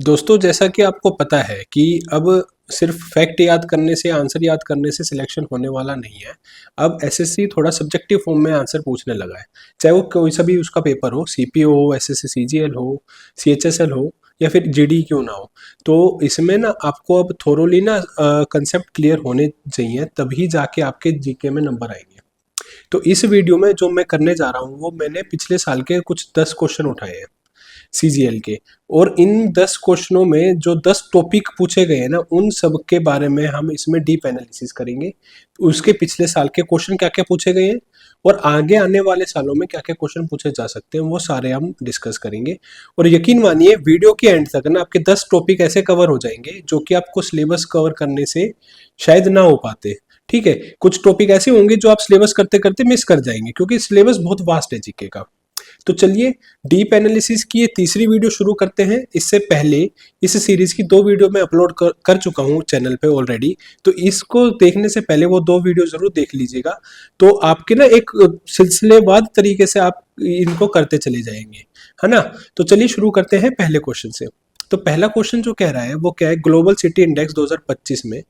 दोस्तों, जैसा कि आपको पता है कि अब सिर्फ फैक्ट याद करने से, आंसर याद करने से सिलेक्शन होने वाला नहीं है। अब एसएससी थोड़ा सब्जेक्टिव फॉर्म में आंसर पूछने लगा है, चाहे वो कोई सा भी उसका पेपर हो, सीपीओ हो, एसएससी सीजीएल हो, सीएचएसएल हो या फिर जीडी क्यों ना हो। तो इसमें ना आपको अब थोरोली ना कंसेप्ट क्लियर होने चाहिए, तभी जाके आपके जीके में नंबर आएंगे। तो इस वीडियो में जो मैं करने जा रहा हूँ वो मैंने पिछले साल के कुछ 10 क्वेश्चन उठाए हैं सीजीएल के, और इन 10 क्वेश्चनों में जो 10 टॉपिक पूछे गए हैं ना, उन सब के बारे में हम इसमें डीप एनालिसिस करेंगे। उसके पिछले साल के क्वेश्चन क्या क्या पूछे गए हैं और आगे आने वाले सालों में क्या क्या क्वेश्चन पूछे जा सकते हैं, वो सारे हम डिस्कस करेंगे। और यकीन मानिए वीडियो के एंड तक ना आपके 10 टॉपिक ऐसे कवर हो जाएंगे जो कि आपको सिलेबस कवर करने से शायद ना हो पाते। ठीक है, कुछ टॉपिक ऐसे होंगे जो आप सिलेबस करते करते मिस कर जाएंगे, क्योंकि सिलेबस बहुत वास्ट है जीके का। तो चलिए डीप एनालिसिस की ये तीसरी वीडियो शुरू करते हैं। इससे पहले इस सीरीज की 2 वीडियो मैं अपलोड कर चुका हूँ चैनल पे ऑलरेडी, तो इसको देखने से पहले वो 2 वीडियो जरूर देख लीजिएगा। तो आपके ना एक सिलसिलेवार तरीके से आप इनको करते चले जाएंगे, है ना। तो चलिए शुरू करते हैं पहले क्वेश्चन से। तो पहला क्वेश्चन जो कह रहा है वो क्या है, ग्लोबल सिटी इंडेक्स 2025 में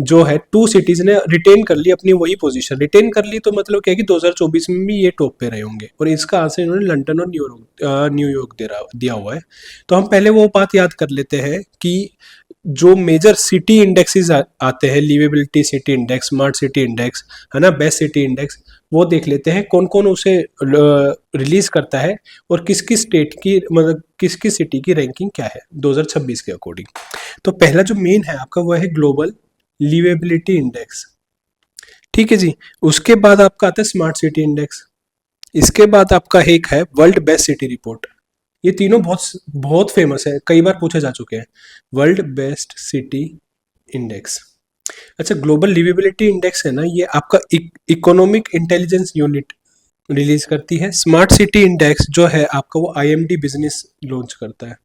जो है 2 सिटीज ने रिटेन कर ली अपनी वही पोजीशन। रिटेन कर ली तो मतलब क्या है कि 2024 में भी ये टॉप पे रहे होंगे, और इसका आंसर इन्होंने लंदन और न्यूयॉर्क दिया हुआ है। तो हम पहले वो बात याद कर लेते हैं कि जो मेजर सिटी इंडेक्सेस आते हैं, liveability city index, smart city index, है ना, बेस्ट सिटी इंडेक्स, वो देख लेते हैं कौन कौन उसे रिलीज करता है और किस किस स्टेट की, मतलब किस किस सिटी की रैंकिंग क्या है 2026 के अकॉर्डिंग। तो पहला जो मेन है आपका वो है ग्लोबल लिवेबिलिटी इंडेक्स। ठीक है जी। उसके बाद आपका आता है स्मार्ट सिटी इंडेक्स। इसके बाद आपका एक है वर्ल्ड बेस्ट सिटी रिपोर्ट। ये तीनों बहुत बहुत फेमस है, कई बार पूछे जा चुके हैं। World best city index. अच्छा, ग्लोबल लिवेबिलिटी इंडेक्स है ना, ये आपका इकोनॉमिक इंटेलिजेंस यूनिट रिलीज करती है। स्मार्ट सिटी इंडेक्स जो है आपका वो आईएमडी बिजनेस लॉन्च करता है।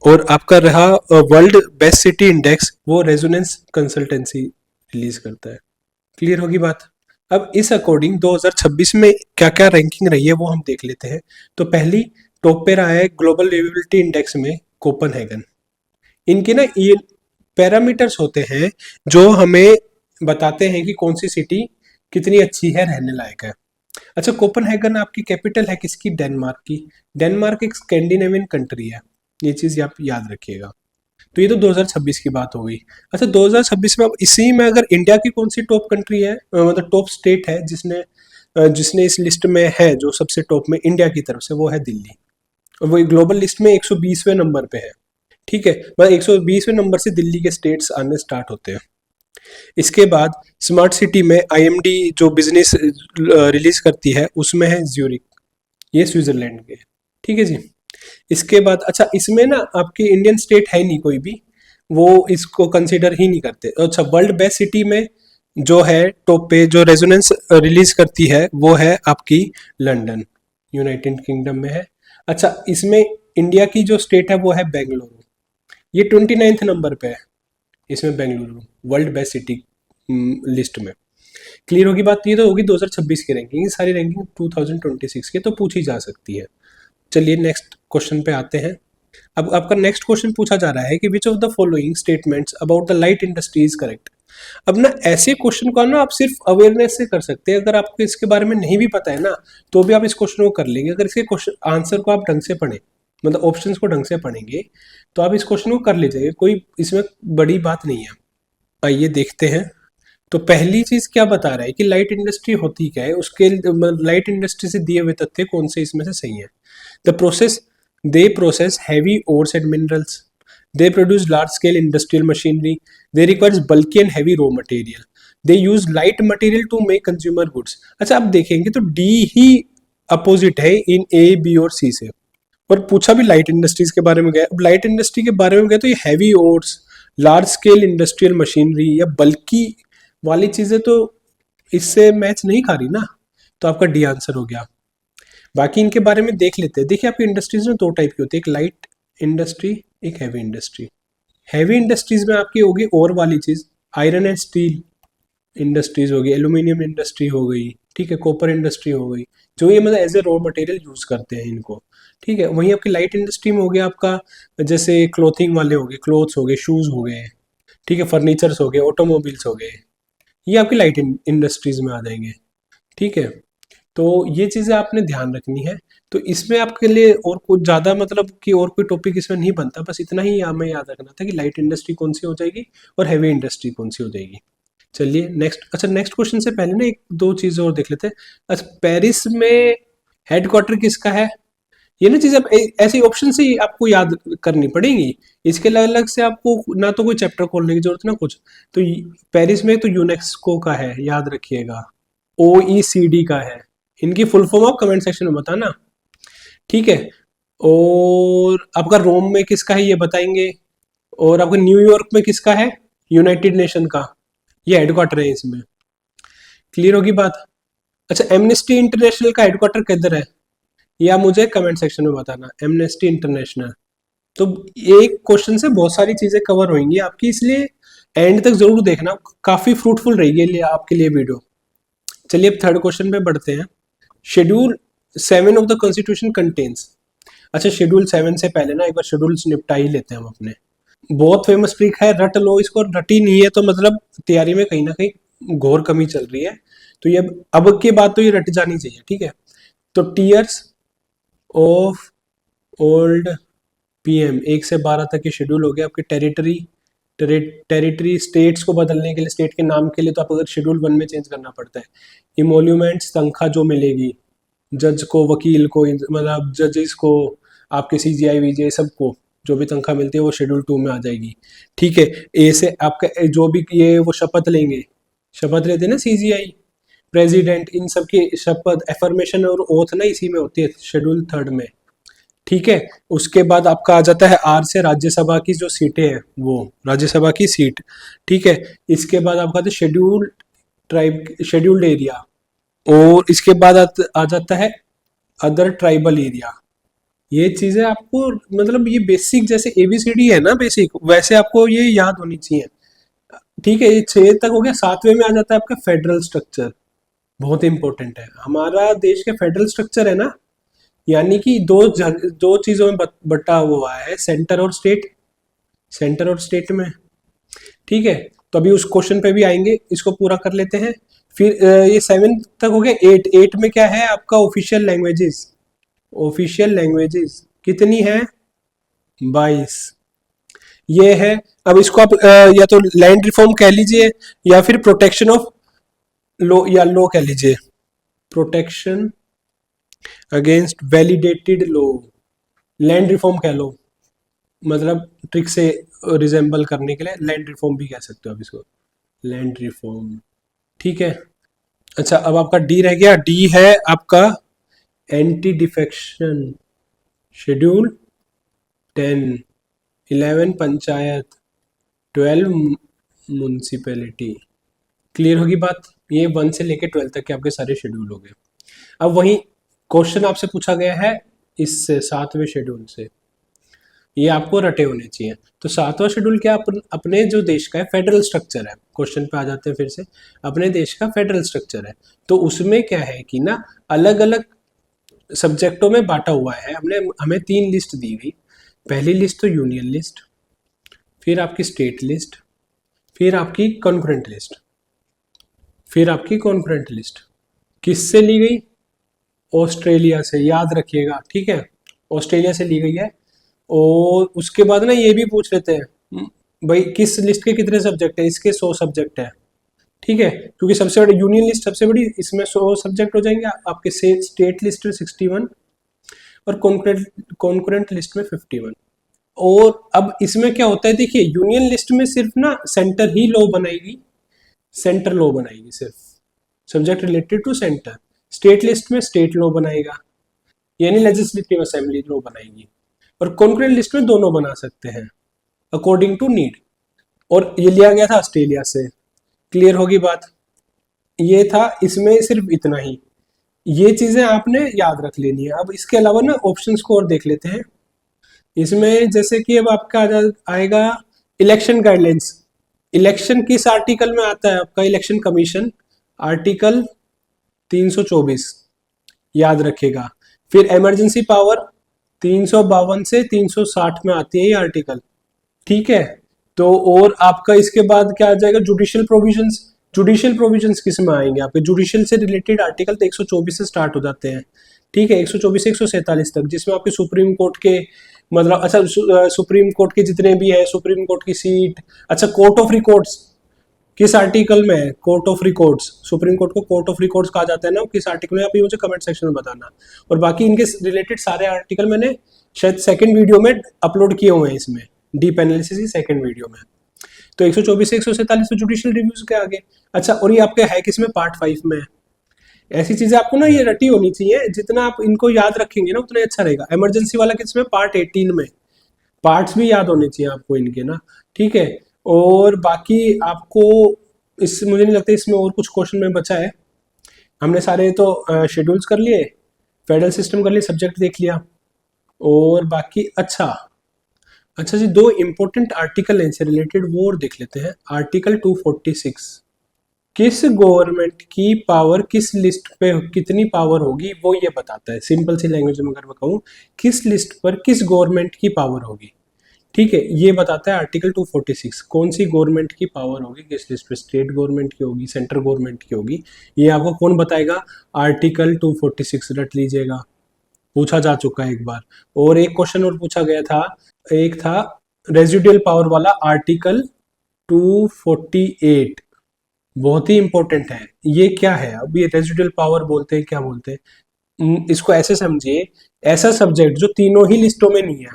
और आपका रहा वर्ल्ड बेस्ट सिटी इंडेक्स, वो रेजोनेंस कंसल्टेंसी रिलीज करता है। क्लियर होगी बात। अब इस अकॉर्डिंग 2026 में क्या क्या रैंकिंग रही है वो हम देख लेते हैं। तो पहली टॉप पे रहा है ग्लोबल लिवेबिलिटी इंडेक्स में कोपनहेगन। इनके ना ये पैरामीटर्स होते हैं जो हमें बताते हैं कि कौन सी सिटी कितनी अच्छी है, रहने लायक है। अच्छा, कोपनहेगन आपकी कैपिटल है किसकी, डेनमार्क की। डेनमार्क एक स्कैंडिनेवियन कंट्री है, ये चीज आप याद रखिएगा। तो ये तो 2026 की बात हो गई। अच्छा, 2026 में अब इसी में अगर इंडिया की कौन सी टॉप कंट्री है, मतलब टॉप स्टेट है जिसने जिसने इस लिस्ट में है, जो सबसे टॉप में इंडिया की तरफ से, वो है दिल्ली। और वो ग्लोबल लिस्ट में 120वें नंबर पे है। ठीक है, मतलब 120वें नंबर से दिल्ली के स्टेट्स आने स्टार्ट होते हैं। इसके बाद स्मार्ट सिटी में आईएमडी जो बिजनेस रिलीज करती है उसमें है ज्यूरिक, ये स्विट्जरलैंड के। ठीक है जी। इसके बाद अच्छा, इसमें ना आपकी इंडियन स्टेट है नहीं कोई भी, वो इसको कंसीडर ही नहीं करते। अच्छा, वर्ल्ड बेस्ट सिटी में जो है टॉप पे जो रेजोनेंस रिलीज करती है वो है आपकी लंदन, यूनाइटेड किंगडम में है। अच्छा, इसमें इंडिया की जो स्टेट है वो है बेंगलुरु, ये 29th नंबर पे है इसमें Bengaluru, world best city list में। क्लियर होगी बात। ये तो होगी 2026 की रैंकिंग, सारी रैंकिंग 2026 की तो पूछी जा सकती है। चलिए नेक्स्ट क्वेश्चन पे आते हैं। अब आपका नेक्स्ट क्वेश्चन पूछा जा रहा है कि विच of the following statements about the light industry is correct. अब ना ऐसे क्वेश्चन को ना आप सिर्फ अवेयरनेस से कर सकते हैं। अगर आपको इसके बारे में नहीं भी पता है ना, तो भी आप इस क्वेश्चन को कर लेंगे। अगर इसके क्वेश्चन आंसर को आप ढंग से पढ़ें, मतलब ऑप्शंस को ढंग से पढ़ेंगे, तो आप इस क्वेश्चन को कर लीजिएगा, कोई इसमें बड़ी बात नहीं है। आइए देखते हैं। तो पहली चीज क्या बता रहा है कि लाइट इंडस्ट्री होती क्या है, उसके लाइट इंडस्ट्री से दिए हुए तथ्य कौन से इसमें से सही है। The process, they process heavy ores and minerals, they produce large scale industrial machinery, they requires bulky and heavy raw material, they use light material to make consumer goods. अच्छा, आप देखेंगे तो डी ही अपोजिट है इन ए, B और सी से, और पूछा भी लाइट इंडस्ट्रीज के बारे में गया। अब लाइट इंडस्ट्री के बारे में गया तो ये heavy ores, large scale industrial machinery या बल्कि वाली चीजें तो इससे मैच नहीं खा रही ना, तो आपका डी आंसर हो गया। बाकी इनके बारे में देख लेते हैं। देखिए, आपकी इंडस्ट्रीज में 2 टाइप की होती है, एक लाइट इंडस्ट्री, एक हैवी इंडस्ट्री। हैवी इंडस्ट्रीज में आपकी होगी और वाली चीज, आयरन एंड स्टील इंडस्ट्रीज होगी, एल्यूमिनियम इंडस्ट्री हो गई, ठीक है, कॉपर इंडस्ट्री हो गई, जो ये मतलब as a raw material use करते हैं इनको, ठीक है। वहीं आपकी लाइट इंडस्ट्री में हो गया आपका, जैसे क्लोथिंग वाले हो गए, क्लोथ्स हो गए, शूज हो गए, ठीक है, फर्नीचर्स हो गए, ऑटोमोबाइल्स हो गए, ये आपकी लाइट इंडस्ट्रीज में आ जाएंगे, ठीक है। तो ये चीज़ें आपने ध्यान रखनी है। तो इसमें आपके लिए और कुछ ज़्यादा मतलब कि और कोई टॉपिक इसमें नहीं बनता, बस इतना ही हमें याद रखना था कि लाइट इंडस्ट्री कौन सी हो जाएगी और हैवी इंडस्ट्री कौन सी हो जाएगी। चलिए नेक्स्ट, अच्छा नेक्स्ट क्वेश्चन से पहले ना एक दो चीज़ और देख लेते हैं। अच्छा, पेरिस में हेडक्वार्टर किसका है? ये ना चीज़ अब ऐसी ऑप्शन से ही आपको याद करनी पड़ेगी, इसके अलग अलग से आपको ना तो कोई चैप्टर खोलने की जरूरत ना कुछ। तो पेरिस में तो यूनेस्को का है, याद रखिएगा। OECD का है। इनकी फुल फॉर्म आप कमेंट सेक्शन में बताना, ठीक है। और आपका रोम में किसका है ये बताएंगे, और आपका न्यूयॉर्क में किसका है? यूनाइटेड नेशन का, ये हेडक्वार्टर है इसमें। क्लियर होगी बात? अच्छा, एमनेस्टी इंटरनेशनल का हेडक्वार्टर किधर है, या मुझे कमेंट सेक्शन में बताना, एमनेस्टी इंटरनेशनल। तो एक क्वेश्चन से बहुत सारी चीजें कवर होंगी आपकी, इसलिए एंड तक जरूर देखना, काफी फ्रूटफुल रहेगी आपके लिए वीडियो। चलिए अब थर्ड क्वेश्चन पे बढ़ते हैं। Schedule 7 of the constitution contains. अच्छा, शेड्यूल 7 से पहले ना एक बार शेड्यूल्स निपटा ही लेते हैं हम अपने। बहुत फेमस ट्रिक है, रट लो इसको, रटी नहीं है तो मतलब तैयारी में कहीं ना कहीं घोर कमी चल रही है। तो ये अब की बात तो ये रट जानी चाहिए, ठीक है। तो टीयर्स ऑफ ओल्ड PM 1 से 12 तक के शेड्यूल हो गया आपके। टेरिटरी स्टेट्स को बदलने के लिए, स्टेट के नाम के लिए तो आप अगर शेड्यूल 1 में चेंज करना पड़ता है। इमोल्यूमेंट्स, तनख्वाह जो मिलेगी जज को, वकील को, मतलब जजेस को, आपके CGI VGI सबको जो भी तनख्वाह मिलती है वो शेड्यूल 2 में आ जाएगी, ठीक है। ए से आपका जो भी ये वो शपथ लेंगे, शपथ लेते हैं ना CGI प्रेसिडेंट, इन सब की शपथ, एफर्मेशन और ओथ ना इसी में होती है, शेड्यूल 3 में, ठीक है। उसके बाद आपका आ जाता है R से राज्यसभा की जो सीटें हैं, वो राज्यसभा की सीट, ठीक है। इसके बाद आपका आता है शेड्यूल्ड ट्राइब, शेड्यूल्ड एरिया, और इसके बाद आ जाता है अदर ट्राइबल एरिया। ये चीजें आपको मतलब ये बेसिक जैसे ABCD है ना बेसिक, वैसे आपको ये याद होनी चाहिए, ठीक है। ये 6 तक हो गया। 7वें में आ जाता है आपका फेडरल स्ट्रक्चर, बहुत इंपॉर्टेंट है। हमारा देश के फेडरल स्ट्रक्चर है ना, यानी कि दो चीजों में बटा हुआ है, सेंटर और स्टेट, सेंटर और स्टेट में, ठीक है। तो अभी उस क्वेश्चन पे भी आएंगे, इसको पूरा कर लेते हैं। फिर ये 7 तक हो गया। 8 में क्या है आपका? Official languages. ऑफिशियल लैंग्वेजेस कितनी है? 22 ये है। अब इसको आप या तो लैंड रिफॉर्म कह लीजिए, या फिर प्रोटेक्शन ऑफ लॉ, या लॉ कह लीजिए, protection against validated law, land reform कह लो, मतलब ट्रिक से रिजेंबल करने के लिए लैंड रिफॉर्म भी कह सकते हो आप इसको, लैंड रिफॉर्म, ठीक है। अच्छा, अब आपका डी रह गया। डी है आपका anti defection, schedule 10, 11 panchayat, 12 municipality. Clear होगी बात? ये 1 से लेके 12 तक के आपके सारे शेड्यूल हो गए। अब वही क्वेश्चन आपसे पूछा गया है इससे 7वें शेड्यूल से, ये आपको रटे होने चाहिए। तो 7वां शेड्यूल क्या अपने जो देश का है फेडरल स्ट्रक्चर है, क्वेश्चन पे आ जाते हैं फिर से, अपने देश का फेडरल स्ट्रक्चर है। तो उसमें क्या है कि ना अलग अलग सब्जेक्टों में बांटा हुआ है। हमने हमें 3 लिस्ट दी गई। पहली लिस्ट तो यूनियन लिस्ट, फिर आपकी स्टेट लिस्ट, फिर आपकी कॉन्करेंट लिस्ट, फिर आपकी कॉन्करेंट लिस्ट किससे ली गई? ऑस्ट्रेलिया से, याद रखिएगा, ठीक है, ऑस्ट्रेलिया से ली गई है। और उसके बाद ना ये भी पूछ लेते हैं भाई किस लिस्ट के कितने सब्जेक्ट है? इसके 100 सब्जेक्ट है, ठीक है, क्योंकि सबसे बड़ी यूनियन लिस्ट सबसे बड़ी, इसमें 100 सब्जेक्ट हो जाएंगे आपके। स्टेट लिस्ट में 61 और कॉन्करेंट लिस्ट में 51। और अब इसमें क्या होता है देखिए, यूनियन लिस्ट में सिर्फ ना सेंटर ही लॉ बनाएगी, सेंटर लॉ बनाएगी सिर्फ, subject related to centre. State list में स्टेट लॉ बनाएगा, यानी लेजिस्लेटिव असेंबली लॉ बनाएगी। और कॉन्करेंट लिस्ट में दोनों बना सकते हैं अकॉर्डिंग टू नीड। और ये लिया गया था ऑस्ट्रेलिया से। क्लियर होगी बात? ये था, इसमें सिर्फ इतना ही, ये चीजें आपने याद रख लेनी है। अब इसके अलावा ना ऑप्शंस को और देख लेते हैं। इसमें जैसे कि अब आपका आएगा इलेक्शन गाइडलाइंस। इलेक्शन किस आर्टिकल में आता है आपका? इलेक्शन कमीशन, आर्टिकल 324 याद रखेगा। फिर इमरजेंसी पावर 352 से 360 में आती है ये आर्टिकल, ठीक है। तो और आपका इसके बाद क्या आ जाएगा, जुडिशियल प्रोविजंस। जुडिशियल प्रोविजंस किस में आएंगे आपके, जुडिशियल से रिलेटेड आर्टिकल तो 124 से स्टार्ट हो जाते हैं, ठीक है, 124 से 147 तक, जिसमें आपके सुप्रीम कोर्ट के मतलब अच्छा सुप्रीम कोर्ट के जितने भी है, सुप्रीम कोर्ट की सीट, अच्छा कोर्ट ऑफ रिकॉर्ड्स किस आर्टिकल में है, court of records, supreme court को कोर्ट ऑफ रिकॉर्ड्स कहा जाता है ना, किस आर्टिकल में, आप ये मुझे कमेंट सेक्शन में बताना। और बाकी इनके रिलेटेड सारे आर्टिकल मैंने शायद सेकंड वीडियो में अपलोड किए हुए हैं, इसमें डीप एनालिसिस की सेकंड वीडियो में। तो 124 से 147 में जुडिशियल रिव्यूज के आगे। अच्छा, और ये आपके है किसमें, पार्ट 5 में। ऐसी चीजें आपको ना ये रटी होनी चाहिए, जितना आप इनको याद रखेंगे ना उतना अच्छा रहेगा। इमरजेंसी वाला किसमें, पार्ट 18 में। पार्ट्स भी याद होने चाहिए आपको इनके ना, ठीक है। और बाकी आपको इस मुझे नहीं लगता इसमें और कुछ क्वेश्चन में बचा है। हमने सारे तो शेड्यूल्स कर लिए, फेडरल सिस्टम कर लिए, सब्जेक्ट देख लिया। और बाकी अच्छा अच्छा जी, दो इंपॉर्टेंट आर्टिकल इनसे रिलेटेड वो और देख लेते हैं। आर्टिकल 246 किस गवर्नमेंट की पावर किस लिस्ट पे कितनी पावर होगी वो ये बताता है। सिंपल सी लैंग्वेज में अगर मैं कहूँ, किस लिस्ट पर किस गवर्नमेंट की पावर होगी, ठीक है, ये बताता है आर्टिकल 246 कौन सी गवर्नमेंट की पावर होगी किस लिस्ट पे, स्टेट गवर्नमेंट की होगी, सेंट्रल गवर्नमेंट की होगी, ये आपको कौन बताएगा, आर्टिकल 246 रट लीजिएगा, पूछा जा चुका है एक बार। और एक क्वेश्चन और पूछा गया था, एक था रेजिडुअल पावर वाला, आर्टिकल 248, बहुत ही इंपॉर्टेंट है। ये क्या है, अब ये रेजिडुअल पावर बोलते हैं, क्या बोलते हैं, इसको ऐसे समझिए, ऐसा सब्जेक्ट जो तीनों ही लिस्टों में नहीं है,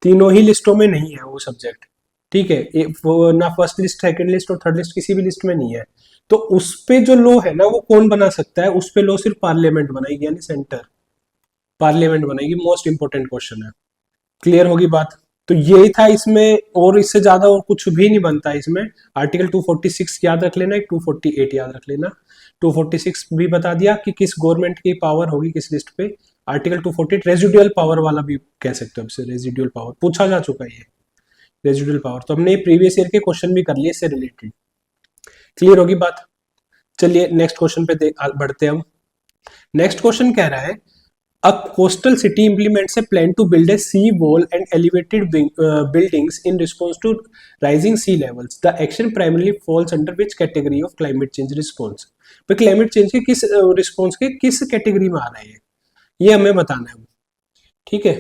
तीनों ही लिस्टों में नहीं है वो सब्जेक्ट, ठीक है, वो ना फर्स्ट लिस्ट, सेकंड लिस्ट और थर्ड लिस्ट किसी भी लिस्ट में नहीं है। तो उस पे जो लॉ है ना वो कौन बना सकता है, उस पे लॉ सिर्फ पार्लियामेंट बनाएगी, यानी सेंटर पार्लियामेंट बनाएगी। मोस्ट इंपोर्टेंट क्वेश्चन है, क्लियर होगी बात। तो यही था इसमें, और इससे ज्यादा और कुछ भी नहीं बनता इसमें। आर्टिकल 246 याद रख लेना, एक 248 याद रख लेना। 246 भी बता दिया कि किस गवर्नमेंट की पावर होगी किस लिस्ट पे। आर्टिकल 248 रेजिडुअल पावर वाला भी कह सकते हो, इससे रेजिडुअल पावर पूछा जा चुका है। ये रेजिडुअल पावर तो हमने प्रीवियस ईयर के क्वेश्चन भी कर लिए इससे रिलेटेड, क्लियर होगी बात। चलिए नेक्स्ट क्वेश्चन पे बढ़ते हैं हम। नेक्स्ट क्वेश्चन कह रहा है, a coastal city implements a plan to build a sea wall and elevated buildings in response to rising sea levels. The action primarily falls under which category of climate change response? पर climate change के किस response के किस category में आ रहा है ये हमें बताना है, ठीक है।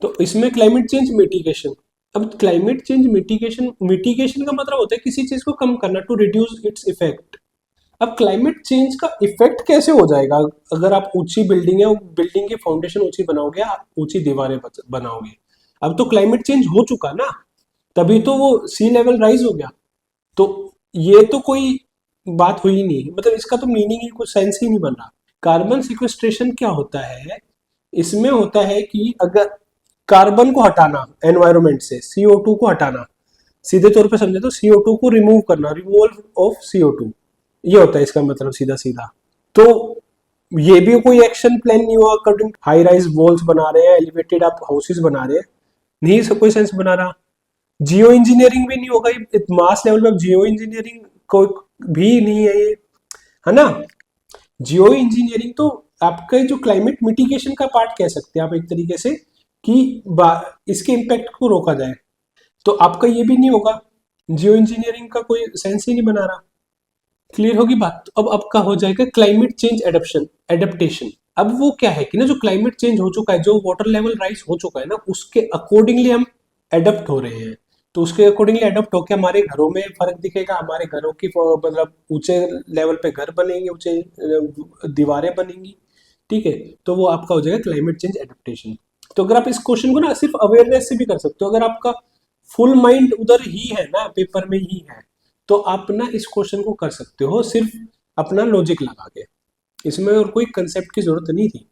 तो इसमें climate change mitigation, अब climate change mitigation का मतलब होता है किसी चीज को कम करना, to reduce its effect। अब क्लाइमेट चेंज का इफेक्ट कैसे हो जाएगा, अगर आप ऊंची बिल्डिंग है, बिल्डिंग की फाउंडेशन ऊंची बनाओगे, आप ऊंची दीवारें बनाओगे। अब तो क्लाइमेट चेंज हो चुका ना, तभी तो वो सी लेवल राइज हो गया। तो ये तो कोई बात हुई नहीं, मतलब इसका तो मीनिंग ही कुछ सेंस ही नहीं बन रहा। कार्बन सिक्वेस्ट्रेशन क्या होता है, इसमें होता है कि अगर कार्बन को हटाना एनवायरमेंट से, CO2 को हटाना, सीधे तौर पे समझे तो CO2 को रिमूव करना, रिमूवल ऑफ CO2, ये होता है इसका मतलब सीधा सीधा। तो ये भी कोई एक्शन प्लान नहीं हुआ अकॉर्डिंग, हाई राइज वॉल्स बना रहे हैं, एलिवेटेड आप हाउसेस बना रहे हैं, नहीं सब कोई सेंस बना रहा। जियो इंजीनियरिंग भी नहीं होगा, मास लेवल पे जियो इंजीनियरिंग कोई भी नहीं है ये, है ना। जियो इंजीनियरिंग तो आपका जो क्लाइमेट मिटिगेशन का पार्ट कह सकते हैं आप एक तरीके से, कि इसके इम्पैक्ट को रोका जाए। तो आपका ये भी नहीं होगा, जियो इंजीनियरिंग का कोई सेंस ही नहीं बना रहा, क्लियर होगी बात। तो अब आपका हो जाएगा क्लाइमेट चेंज एडेप्टेशन। अब वो क्या है कि ना, जो क्लाइमेट चेंज हो चुका है, जो वाटर लेवल राइज हो चुका है ना, उसके अकॉर्डिंगली हम एडप्ट हो रहे हैं। तो उसके अकॉर्डिंगली एडप्ट होकर हमारे घरों में फर्क दिखेगा, हमारे घरों की मतलब ऊंचे लेवल पे घर बनेंगे, ऊंचे दीवारें बनेंगी, ठीक है। तो वो आपका हो जाएगा क्लाइमेट चेंज एडेप्टेशन। तो अगर आप इस क्वेश्चन को ना सिर्फ अवेयरनेस से भी कर सकते हो, अगर आपका फुल माइंड उधर ही है ना, पेपर में ही है, तो आप ना इस क्वेश्चन को कर सकते हो सिर्फ अपना लॉजिक लगा के, इसमें और कोई कंसेप्ट की जरूरत नहीं थी।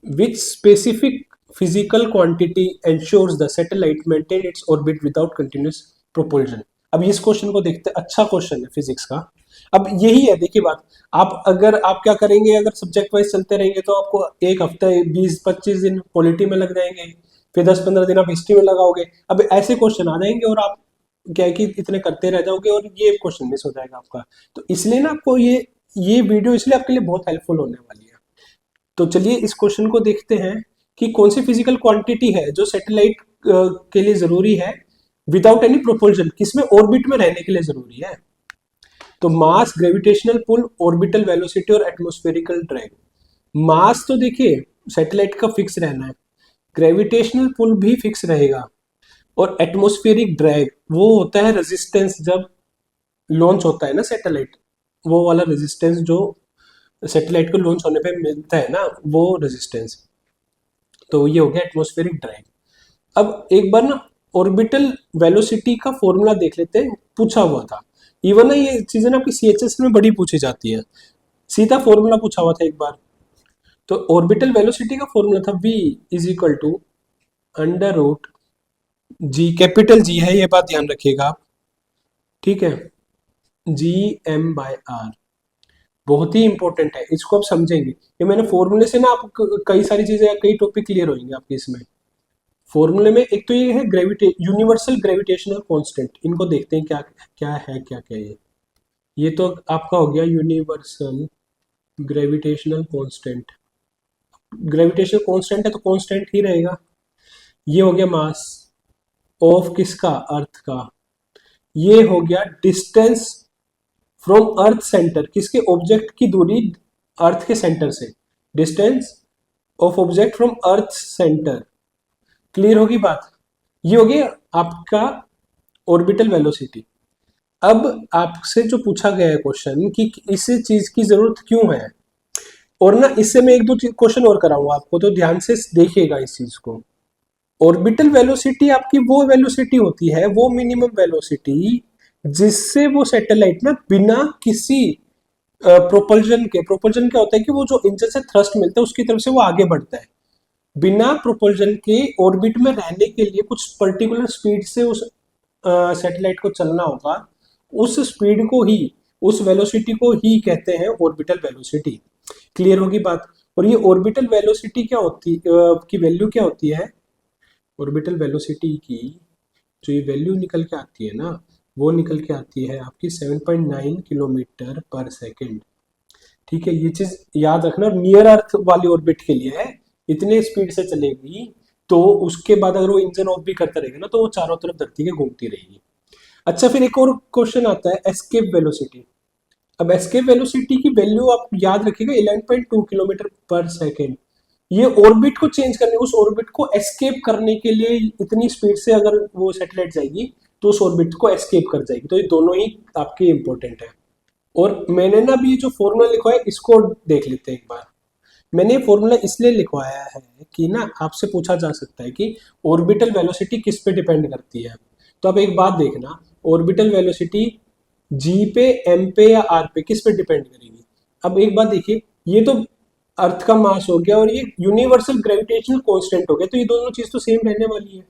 विच specific physical quantity ensures the satellite maintain its orbit without continuous propulsion. अब इस क्वेश्चन को देखते, अच्छा क्वेश्चन है फिजिक्स का। अब यही है, देखिए बात, आप क्या करेंगे, अगर सब्जेक्ट वाइज चलते रहेंगे तो आपको एक हफ्ता 20-25 दिन पॉलिटी में लग जाएंगे, फिर 10-15 दिन आप हिस्ट्री में लगाओगे। अब ऐसे क्वेश्चन आ जाएंगे और आप क्या है कि इतने करते रह जाओगे और ये क्वेश्चन मिस हो जाएगा आपका। तो इसलिए ना आपको ये ये वीडियो इसलिए आपके लिए बहुत हेल्पफुल होने वाली है। तो चलिए इस क्वेश्चन को देखते हैं कि कौन सी फिजिकल क्वांटिटी है जो सैटेलाइट के लिए जरूरी है विदाउट एनी प्रोपल्शन, किसमें ऑर्बिट में रहने के लिए जरूरी है। तो मास, ग्रेविटेशनल पुल, ऑर्बिटल वेलोसिटी और एटमॉस्फेरिकल ड्रैग। मास तो देखिए सैटेलाइट का फिक्स रहना है, ग्रेविटेशनल पुल भी फिक्स रहेगा, और एटमॉस्फेरिक ड्रैग वो होता है रेजिस्टेंस जब लॉन्च होता है ना सैटेलाइट, वो वाला रेजिस्टेंस जो सैटेलाइट को लॉन्च होने पे मिलता है ना, वो रेजिस्टेंस। तो ये हो गया एटमॉस्फेरिक ड्रैग। अब एक बार ना ऑर्बिटल वेलोसिटी का फॉर्मूला देख लेते हैं, पूछा हुआ था। इवन ना ये चीजें ना आपकी सीएचएस में बड़ी पूछी जाती है, सीधा फॉर्मूला पूछा हुआ था एक बार। तो ऑर्बिटल वेलोसिटी का फॉर्मूला था v is equal to under root G, capital G है ये बात ध्यान रखिएगा आप, ठीक है, जी एम बाय आर। बहुत ही इंपॉर्टेंट है, इसको आप समझेंगे। ये मैंने फॉर्मूले से ना आप कई सारी चीजें, कई टॉपिक क्लियर होंगे आपके इसमें। फॉर्मूले में एक तो ये है यूनिवर्सल ग्रेविटेशनल कांस्टेंट, इनको देखते हैं क्या क्या है, क्या क्या ये तो आपका हो गया universal gravitational constant. Gravitational constant है तो कांस्टेंट ही रहेगा। ये हो गया मास ऑफ किसका, अर्थ का। ये हो गया डिस्टेंस फ्रॉम अर्थ सेंटर, किसके, ऑब्जेक्ट की दूरी अर्थ के सेंटर से, distance of object from earth centre. Clear होगी बात। ये हो गया आपका ऑर्बिटल वेलोसिटी। अब आपसे जो पूछा गया है क्वेश्चन कि इस चीज की जरूरत क्यों है, और ना इससे मैं एक दो क्वेश्चन और कराऊंगा आपको, तो ध्यान से देखिएगा इस चीज को। ऑर्बिटल वेलोसिटी आपकी वो वेलोसिटी होती है, वो मिनिमम वेलोसिटी जिससे वो सैटेलाइट ना बिना किसी प्रोपल्जन के, प्रोपल्जन क्या होता है कि वो जो इंजन से थ्रस्ट मिलता है उसकी तरफ से वो आगे बढ़ता है, बिना प्रोपल्जन के ऑर्बिट में रहने के लिए कुछ पर्टिकुलर स्पीड से उस सैटेलाइट को चलना होगा। उस स्पीड को ही, उस वेलोसिटी को ही कहते हैं ऑर्बिटल वेलोसिटी। क्लियर होगी बात। और ये ऑर्बिटल वेलोसिटी क्या होती की वैल्यू क्या होती है, ऑर्बिटल वेलोसिटी की जो ये वैल्यू निकल के आती है ना, वो निकल के आती है आपकी 7.9 किलोमीटर पर सेकेंड। ठीक है, ये चीज याद रखना। और नियर अर्थ वाली ऑर्बिट के लिए है, इतने स्पीड से चलेगी, तो उसके बाद अगर वो इंजन ऑफ भी करता रहेगा ना, तो वो चारों तरफ धरती के घूमती रहेगी। अच्छा, फिर एक और क्वेश्चन आता है एस्केप वेलोसिटी। अब एस्केप वेलोसिटी की वैल्यू आप याद रखिएगा 11.2 किलोमीटर पर सेकेंड। ये ऑर्बिट को चेंज करने, उस ऑर्बिट को एस्केप करने के लिए इतनी स्पीड से अगर वो सैटेलाइट जाएगी तो उस ऑर्बिट को एस्केप कर जाएगी। तो ये दोनों ही आपके इंपॉर्टेंट है। और मैंने ना अभी जो फॉर्मूला लिखवाया है इसको देख लेते हैं एक बार। मैंने ये फॉर्मूला इसलिए लिखवाया है कि ना आपसे पूछा जा सकता है कि ऑर्बिटल वेलोसिटी किस पे डिपेंड करती है। तो अब एक बात देखना, ऑर्बिटल वेलोसिटी जी पे, एम पे या आर पे, किस पे डिपेंड करेगी। अब एक बात देखिए, ये तो अर्थ का मास हो गया और ये यूनिवर्सल ग्रेविटेशनल कांस्टेंट हो गया, तो ये दोनों चीज तो सेम रहने वाली है।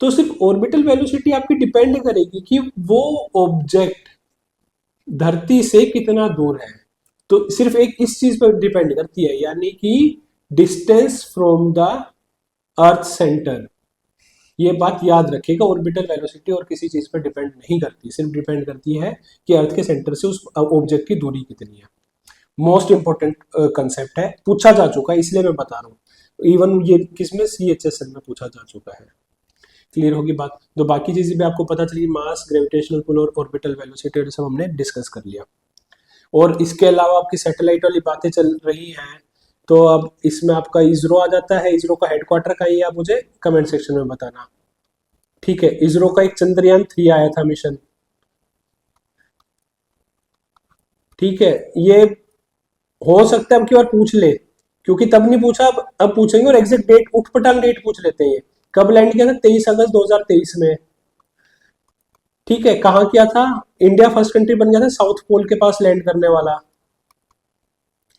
तो सिर्फ ऑर्बिटल वेलोसिटी आपकी डिपेंड करेगी कि वो ऑब्जेक्ट धरती से कितना दूर है। तो सिर्फ एक इस चीज पर डिपेंड करती है, यानी कि distance from the earth centre. ये बात याद रखिएगा, ऑर्बिटल वेलोसिटी और किसी चीज पर डिपेंड नहीं करती, सिर्फ डिपेंड करती है कि अर्थ के सेंटर से उस ऑब्जेक्ट की दूरी कितनी है। मोस्ट इंपॉर्टेंट कंसेप्ट है, पूछा जा चुका है इसलिए मैं बता रहा हूँ। इवन ये किसमें, सीएचएसएल में पूछा जा चुका है। क्लियर होगी बात। तो बाकी चीजें भी आपको पता चली, मास, ग्रेविटेशनल पुल और ऑर्बिटल वेलोसिटी सब हमने डिस्कस कर लिया। और इसके अलावा आपकी सैटेलाइट वाली बातें चल रही हैं, तो अब इसमें आपका इसरो आ जाता है। इसरो का हेडक्वार्टर कहीं है, आप मुझे कमेंट सेक्शन में बताना। ठीक है, इसरो का एक चंद्रयान-3 आया था मिशन। ठीक है, ये हो सकता है अब की बार पूछ ले, क्योंकि तब नहीं पूछा, अब पूछेंगे। और एग्जैक्ट डेट, उठपटांग डेट पूछ लेते हैं, कब लैंड किया था, 23 अगस्त 2023 में। ठीक है, कहाँ किया था, इंडिया फर्स्ट कंट्री बन गया था साउथ पोल के पास लैंड करने वाला,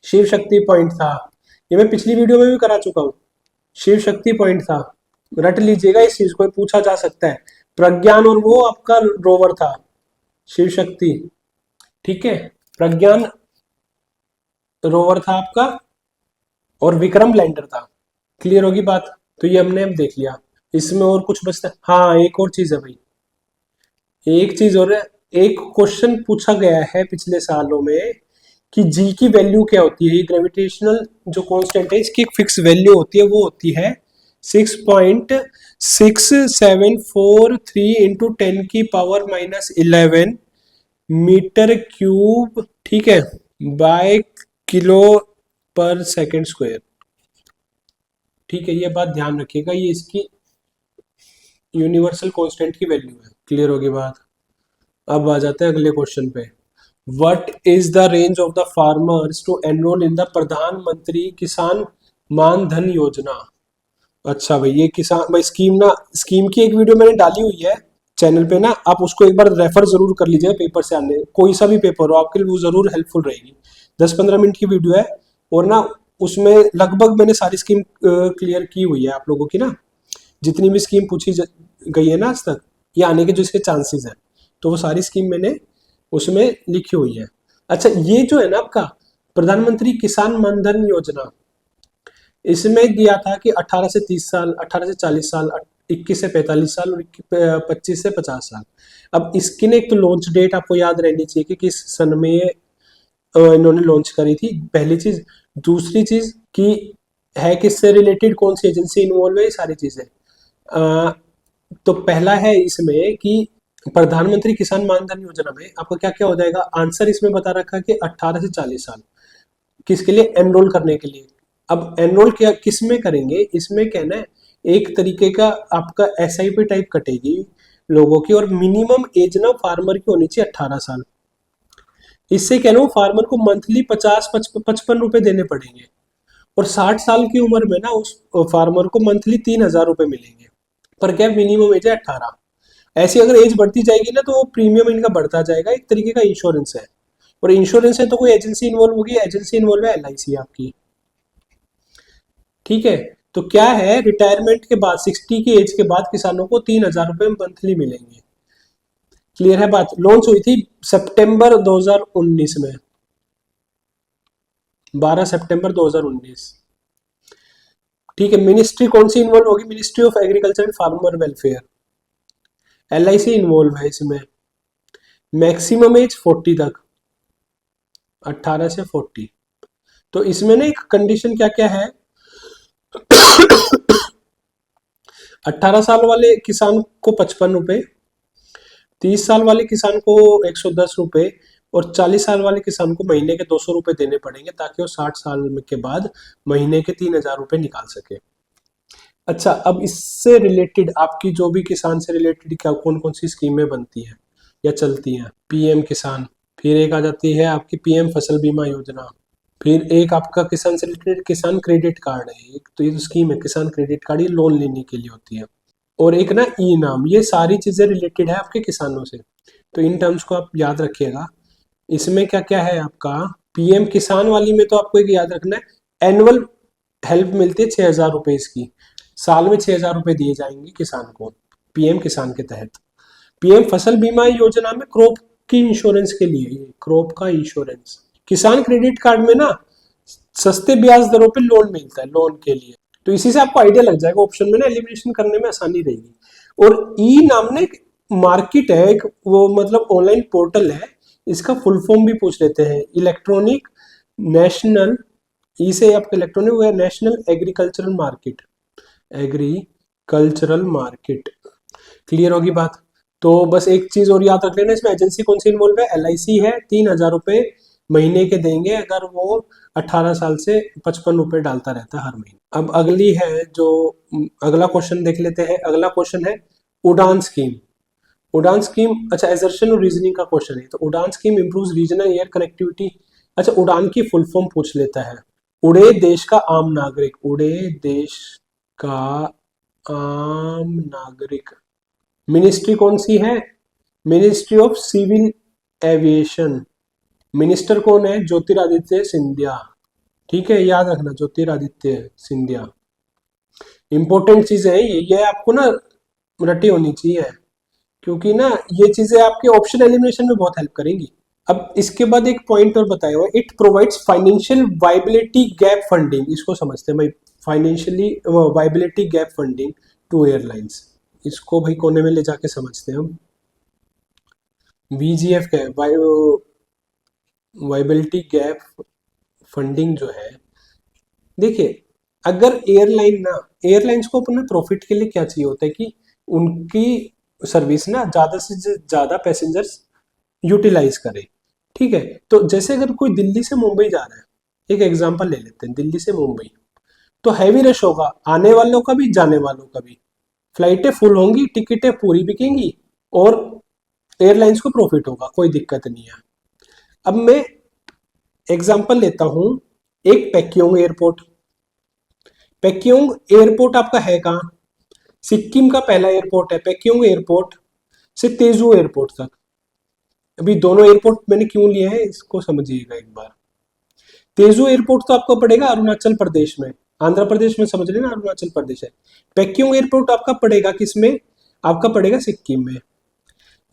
शिव शक्ति पॉइंट था। ये मैं पिछली वीडियो में भी करा चुका हूँ, शिव शक्ति पॉइंट था। रट लीजिएगा इस चीज को, पूछा जा सकता है। प्रज्ञान और वो आपका रोवर था, शिव शक्ति। ठीक है, प्रज्ञान रोवर था आपका और विक्रम लैंडर था। क्लियर होगी बात। तो ये हमने अब देख लिया। इसमें और कुछ बचता है, हाँ एक और चीज है भाई, एक चीज और है। एक क्वेश्चन पूछा गया है पिछले सालों में कि जी की वैल्यू क्या होती है। ये ग्रेविटेशनल जो कांस्टेंट है इसकी एक फिक्स वैल्यू होती है, वो होती है 6.6743 इंटू 10⁻⁻11 मीटर क्यूब, ठीक है, by kilo per second square. ठीक है, ये बात ध्यान रखिएगा, ये इसकी यूनिवर्सल कांस्टेंट की वैल्यू है। क्लियर होगी बात। अब आ जाते हैं अगले क्वेश्चन पे। What is the range of the farmers to enrol in the Pradhan Mantri Kisan मान धन योजना। अच्छा भाई, ये किसान भाई स्कीम ना, स्कीम की एक वीडियो मैंने डाली हुई है चैनल पे ना, आप उसको एक बार रेफर जरूर कर लीजिएगा। पेपर से आने कोई सा भी पेपर हो आपके लिए वो जरूर हेल्पफुल रहेगी। 10-15 मिनट की वीडियो है, और ना उसमें लगभग मैंने सारी स्कीम क्लियर की हुई है आप लोगों की ना, जितनी भी स्कीम पूछी गई है ना आज तक, ये आने के जो इसके चांसेस हैं, तो वो सारी स्कीम मैंने उसमें लिखी हुई है। अच्छा, ये जो है ना आपका प्रधानमंत्री किसान मानधन योजना, इसमें दिया था कि 18 से 30 साल, 18 से 40 साल, 21 से 45 साल और 25 से 50 साल। अब इसकी ना एक तो लॉन्च डेट आपको याद रहनी चाहिए कि किस सन में इन्होंने लॉन्च करी थी, पहली चीज। दूसरी चीज कि है किससे रिलेटेड, कौन सी एजेंसी इन्वॉल्व है, ये सारी चीजें। अ, तो पहला है इसमें कि प्रधानमंत्री किसान मानधन योजना में आपका क्या क्या हो जाएगा। आंसर इसमें बता रखा है कि 18 से 40 साल, किसके लिए, एनरोल करने के लिए। अब एनरोल क्या किस में करेंगे, इसमें कहना है एक तरीके का आपका एसआईपी टाइप कटेगी लोगों की, और मिनिमम एज ना फार्मर की होनी चाहिए 18 साल। इससे कह रहा हूँ फार्मर को मंथली 50-55 रुपए देने पड़ेंगे, और 60 साल की उम्र में ना उस फार्मर को मंथली 3,000 रुपए मिलेंगे। पर क्या, मिनिमम एज है 18। ऐसी अगर एज बढ़ती जाएगी ना तो वो प्रीमियम इनका बढ़ता जाएगा, एक तरीके का इंश्योरेंस है। और इंश्योरेंस है तो कोई एजेंसी इन्वॉल्व होगी, एजेंसी इन्वॉल्व है एलआईसी आपकी। ठीक है, तो क्या है, रिटायरमेंट के बाद 60 की एज के बाद किसानों को 3,000 रुपए मंथली मिलेंगे। क्लियर है बात। लॉन्च हुई थी सितंबर 2019 में, 12 सितंबर 2019। ठीक है, मिनिस्ट्री कौन सी इन्वॉल्व होगी, ministry of agriculture and farmer welfare. LIC involve है इसमें। मैक्सिमम एज 40 तक, 18 से 40। तो इसमें ना एक कंडीशन क्या क्या है, 18 साल वाले किसान को 55 रुपए, 30 साल वाले किसान को 110 रुपए, और 40 साल वाले किसान को महीने के 200 रुपए देने पड़ेंगे, ताकि वो 60 साल के बाद महीने के 3,000 रुपए निकाल सके। अच्छा, अब इससे रिलेटेड आपकी जो भी किसान से रिलेटेड क्या कौन कौन सी स्कीमें बनती हैं या चलती हैं, पीएम किसान, फिर एक आ जाती है आपकी पीएम फसल बीमा योजना, फिर एक आपका किसान से रिलेटेड किसान क्रेडिट कार्ड है, एक तो ये तो स्कीम है किसान क्रेडिट कार्ड, ये लोन लेने के लिए होती है, और एक ना ई नाम। ये सारी चीजें रिलेटेड है आपके किसानों से, तो इन टर्म्स को आप याद रखिएगा। इसमें क्या क्या है आपका, पीएम किसान वाली में तो आपको एक याद रखना है, एनुअल हेल्प मिलती है 6,000 रुपए इसकी, साल में 6,000 रुपए दिए जाएंगे किसान को पीएम किसान के तहत। पीएम फसल बीमा योजना में क्रॉप की इंश्योरेंस के लिए, क्रॉप का इंश्योरेंस। किसान क्रेडिट कार्ड में ना सस्ते ब्याज दरों पे लोन मिलता है लोन के लिए, तो इसी से आपको आइडिया लग जाएगा ऑप्शन में ना, एलिमिनेशन करने में आसानी रहेगी। और ई नाम ने एक मार्केट है, एक वो मतलब ऑनलाइन पोर्टल है, इसका फुल फॉर्म भी पूछ लेते हैं, इलेक्ट्रॉनिक नेशनल, ई से आपका इलेक्ट्रॉनिक हुआ national agricultural market, agricultural market. Clear होगी बात। तो बस एक चीज और याद रख लेना, इसमें एजेंसी कौन सी इन्वॉल्व है, एलआईसी है, 3,000 रुपए महीने के देंगे अगर वो 18 साल से 55 रुपए डालता रहता है हर महीने। अब अगली है जो अगला क्वेश्चन देख लेते हैं। अगला क्वेश्चन है उड़ान स्कीम। उड़ान स्कीम, अच्छा एजर्शन और रीजनिंग का क्वेश्चन है, तो उड़ान scheme improves regional air connectivity. अच्छा, उड़ान की फुल फॉर्म पूछ लेता है, उड़े देश का आम नागरिक, उड़े देश का आम नागरिक। मिनिस्ट्री कौन सी है, ministry of civil aviation. Minister कौन है, ज्योतिरादित्य सिंधिया। ठीक है, याद रखना ज्योतिरादित्य सिंधिया। इंपॉर्टेंट चीजें हैं ये आपको ना रटी होनी चाहिए, क्योंकि ना ये चीजें आपके ऑप्शन एलिमिनेशन में बहुत हेल्प करेंगी। अब इसके बाद एक पॉइंट और बताया हुआ, it provides financial viability gap funding. इसको समझते हैं भाई, financially viability gap funding to airlines. इसको भाई कोने में ले जाके समझते हैं हम। वीजीएफ क्या है, वाइबिलिटी गैप फंडिंग जो है, देखिए अगर एयरलाइंस को अपना प्रॉफिट के लिए क्या चाहिए होता है कि उनकी सर्विस ना ज्यादा से ज्यादा पैसेंजर्स यूटिलाइज करे। ठीक है, तो जैसे अगर कोई दिल्ली से मुंबई जा रहा है, एक एग्जांपल ले लेते हैं, दिल्ली से मुंबई, तो हैवी रश होगा, आने वालों का भी जाने वालों का भी, फ्लाइटें फुल होंगी, टिकटें पूरी बिकेंगी और एयरलाइंस को प्रॉफिट होगा, कोई दिक्कत नहीं है। अब मैं एग्जांपल लेता हूं, एक पैक्योंग एयरपोर्ट। पैक्योंग एयरपोर्ट आपका है कहाँ? सिक्किम का पहला एयरपोर्ट है पैक्योंग एयरपोर्ट, से तेजू एयरपोर्ट तक। अभी दोनों एयरपोर्ट मैंने क्यों लिए हैं इसको समझिएगा एक बार। तेजू एयरपोर्ट तो आपको पड़ेगा अरुणाचल प्रदेश में, आंध्र प्रदेश में समझ लेना, अरुणाचल प्रदेश है। पैक्योंग एयरपोर्ट आपका पड़ेगा किसमें? आपका पड़ेगा सिक्किम में।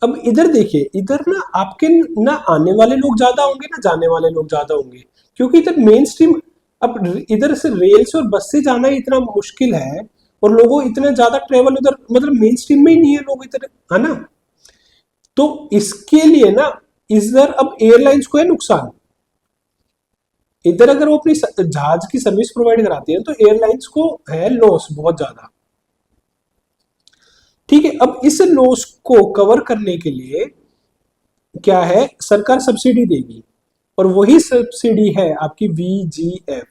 अब इधर देखिए, इधर ना आपके ना आने वाले लोग ज्यादा होंगे ना जाने वाले लोग ज्यादा होंगे, क्योंकि इधर मेन स्ट्रीम, अब इधर से रेल से और बस से जाना ही इतना मुश्किल है, और लोगों इतना ज्यादा ट्रेवल उधर मतलब मेन स्ट्रीम में ही नहीं है लोग इधर, है ना। तो इसके लिए ना इधर अब एयरलाइंस को है नुकसान। इधर अगर वो अपनी जहाज की सर्विस प्रोवाइड कराती है तो एयरलाइंस को है लॉस बहुत ज्यादा। ठीक है, अब इस लॉस को कवर करने के लिए क्या है, सरकार सब्सिडी देगी, और वही सब्सिडी है आपकी वीजीएफ,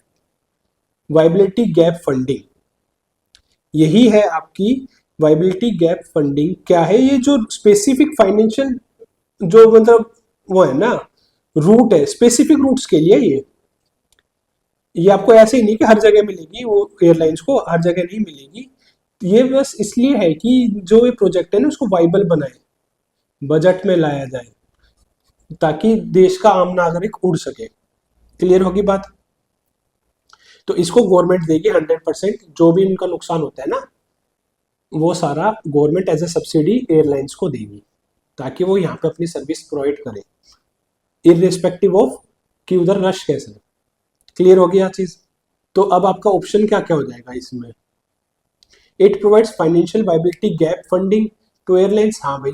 वाइबिलिटी गैप फंडिंग। यही है आपकी वाइबिलिटी गैप फंडिंग। क्या है ये? जो स्पेसिफिक फाइनेंशियल जो मतलब वो है ना रूट है, स्पेसिफिक रूट्स के लिए ये आपको ऐसे ही नहीं कि हर जगह मिलेगी, वो एयरलाइंस को हर जगह नहीं मिलेगी। ये बस इसलिए है कि जो ये प्रोजेक्ट है ना उसको वाइबल बनाए, बजट में लाया जाए, ताकि देश का आम नागरिक उड़ सके। क्लियर होगी बात? तो इसको गवर्नमेंट देगी 100%, जो भी इनका नुकसान होता है ना वो सारा government as a subsidy airlines को देगी, ताकि वो यहाँ पे अपनी सर्विस प्रोवाइड करें इररिस्पेक्टिव ऑफ कि उधर रश कैसा है। क्लियर हो गया चीज? तो अब आपका ऑप्शन क्या क्या हो जाएगा इसमें? It provides financial viability gap funding to airlines. हाँ भाई,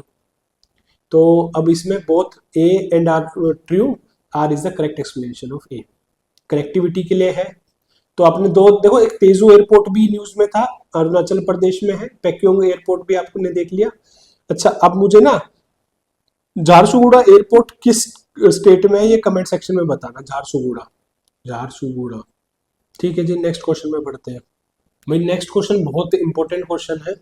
तो अब इसमें both A and R true, R is the correct explanation of A. Connectivity के लिए है, तो आपने दो देखो, एक तेजू एयरपोर्ट भी न्यूज में था, अरुणाचल प्रदेश में है, पैक्योंग एयरपोर्ट भी आपने देख लिया। अच्छा, अब मुझे ना झारसुगुड़ा एयरपोर्ट किस स्टेट में है ये कमेंट सेक्शन में बताना। झारसुगुड़ा, झारसुगुड़ा। ठीक है जी, नेक्स्ट क्वेश्चन में बढ़ते हैं। भाई नेक्स्ट क्वेश्चन बहुत इंपॉर्टेंट क्वेश्चन है।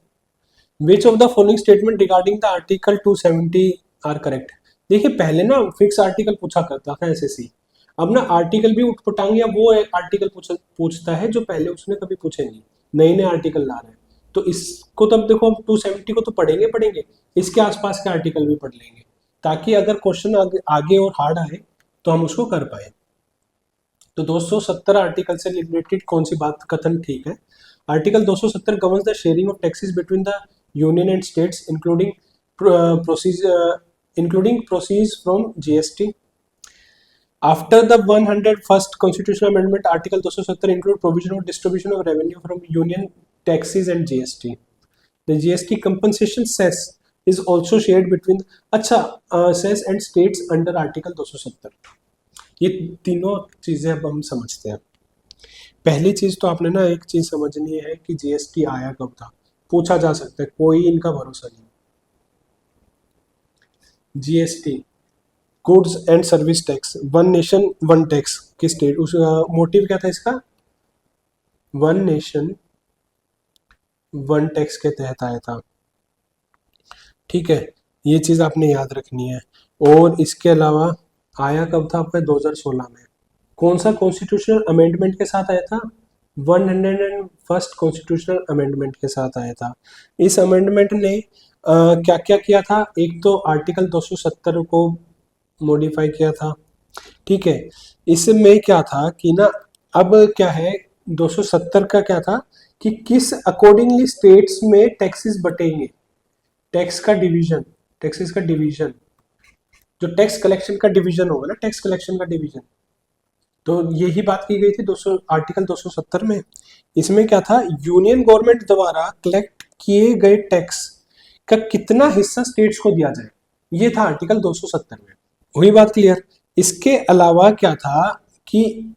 Which of the following statement regarding the article 270 are correct? देखिए पहले ना फिक्स आर्टिकल पूछा करता था एसएससी, अब ना आर्टिकल भी उठपटांग या वो एक आर्टिकल पूछता है जो पहले उसने कभी पूछे नहीं, नए नए आर्टिकल ला रहे हैं। तो इसको तब देखो, हम 270 को तो पढ़ेंगे पढ़ेंगे, इसके आसपास के आर्टिकल भी पढ़ लेंगे, ताकि अगर क्वेश्चन आगे और हार्ड आए तो हम उसको कर पाए। तो 270 आर्टिकल से रिलेटेड कौन सी बात कथन ठीक है? Article 270 governs the sharing of taxes between the union and states including process from GST. After the 101st constitutional amendment, Article 270 include provision of distribution of revenue from union taxes and GST. The GST compensation cess is also shared between अच्छा cess and states under Article 270। ये तीनों चीजें अब हम समझते हैं। पहली चीज तो आपने ना एक चीज समझनी है कि जीएसटी आया कब था, पूछा जा सकता है, कोई इनका भरोसा नहीं। GST goods and service tax, one nation one tax की स्टेट, उस मोटिव क्या था इसका? वन नेशन वन टैक्स के तहत आया था। ठीक है, ये चीज आपने याद रखनी है। और इसके अलावा आया कब था आपका? 2016 में। कौन सा कॉन्स्टिट्यूशनल अमेंडमेंट के साथ आया था? 101st कॉन्स्टिट्यूशनल अमेंडमेंट के साथ आया था। इस अमेंडमेंट ने क्या क्या किया था? एक तो आर्टिकल 270 को मॉडिफाई किया था। ठीक है, इसमें क्या था कि ना अब क्या है, 270 का क्या था कि किस अकॉर्डिंगली स्टेट्स में टैक्सेस बटेंगे, टैक्स का डिवीजन, टैक्सेस का डिवीजन, जो टैक्स कलेक्शन का डिवीजन होगा ना, टैक्स कलेक्शन का डिवीजन। तो यही बात की गई थी 200 आर्टिकल 270 में। इसमें क्या था, यूनियन गवर्नमेंट द्वारा कलेक्ट किए गए टैक्स का कितना हिस्सा स्टेट्स को दिया जाए, ये था आर्टिकल 270 में। हुई बात क्लियर? इसके अलावा क्या था कि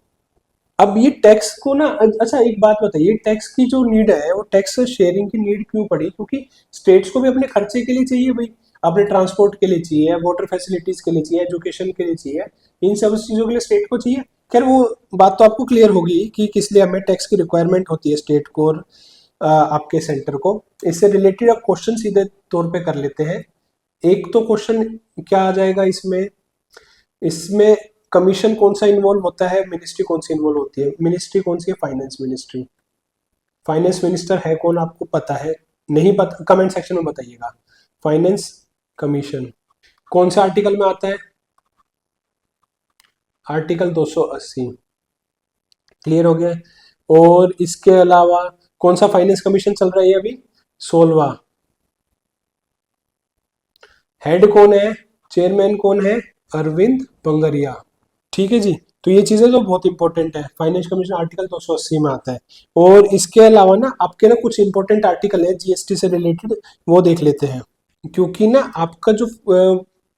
अब ये टैक्स को ना, अच्छा एक बात बताइए, टैक्स की जो नीड है वो टैक्स शेयरिंग की नीड क्यों पड़ी? क्योंकि स्टेट्स को भी अपने खर्चे के लिए चाहिए भाई, अपने ट्रांसपोर्ट के लिए चाहिए, वाटर फैसिलिटीज के लिए चाहिए, एजुकेशन के लिए चाहिए, इन सब चीजों के लिए स्टेट को चाहिए। खैर वो बात तो आपको क्लियर होगी कि किस लिए हमें टैक्स की रिक्वायरमेंट होती है स्टेट को और आपके सेंटर को। इससे रिलेटेड अब क्वेश्चन सीधे तौर पे कर लेते हैं। एक तो क्वेश्चन क्या आ जाएगा इसमें, इसमें कमीशन कौन सा इन्वॉल्व होता है, मिनिस्ट्री कौन सी इन्वॉल्व होती है? मिनिस्ट्री कौन सी है? Finance ministry. फाइनेंस मिनिस्टर है कौन आपको पता है? नहीं पता कमेंट सेक्शन में बताइएगा। फाइनेंस कमीशन कौन से आर्टिकल में आता है? आर्टिकल 280। क्लियर हो गया? और इसके अलावा कौन सा फाइनेंस कमीशन चल रहा है अभी? 16वां। हेड कौन है? चेयरमैन कौन है? अरविंद पंगरिया। ठीक है जी। तो ये चीजें तो बहुत इंपॉर्टेंट है, फाइनेंस कमीशन आर्टिकल 280 में आता है। और इसके अलावा ना आपके ना कुछ इंपॉर्टेंट आर्टिकल है जीएसटी से रिलेटेड, वो देख लेते हैं। क्योंकि ना आपका जो